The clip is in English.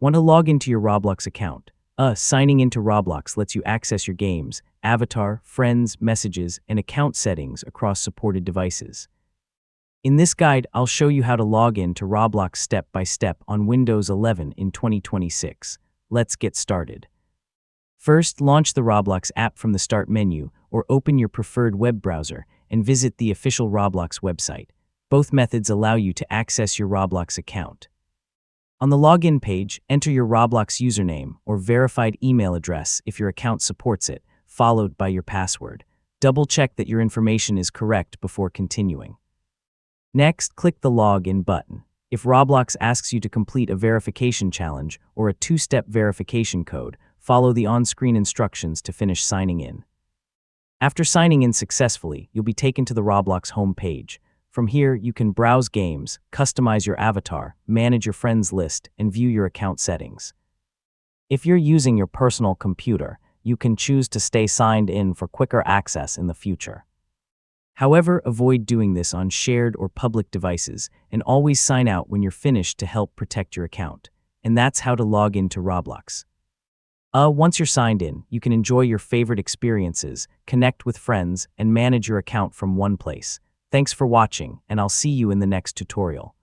Want to log into your Roblox account? Signing into Roblox lets you access your games, avatar, friends, messages, and account settings across supported devices. In this guide, I'll show you how to log in to Roblox step by step on Windows 11 in 2026. Let's get started. First, launch the Roblox app from the Start menu or open your preferred web browser and visit the official Roblox website. Both methods allow you to access your Roblox account. On the login page, enter your Roblox username or verified email address if your account supports it, followed by your password. Double-check that your information is correct before continuing. Next, click the Login button. If Roblox asks you to complete a verification challenge or a two-step verification code, follow the on-screen instructions to finish signing in. After signing in successfully, you'll be taken to the Roblox home page. From here, you can browse games, customize your avatar, manage your friends list, and view your account settings. If you're using your personal computer, you can choose to stay signed in for quicker access in the future. However, avoid doing this on shared or public devices, and always sign out when you're finished to help protect your account. And that's how to log into Roblox. Once you're signed in, you can enjoy your favorite experiences, connect with friends, and manage your account from one place. Thanks for watching, and I'll see you in the next tutorial.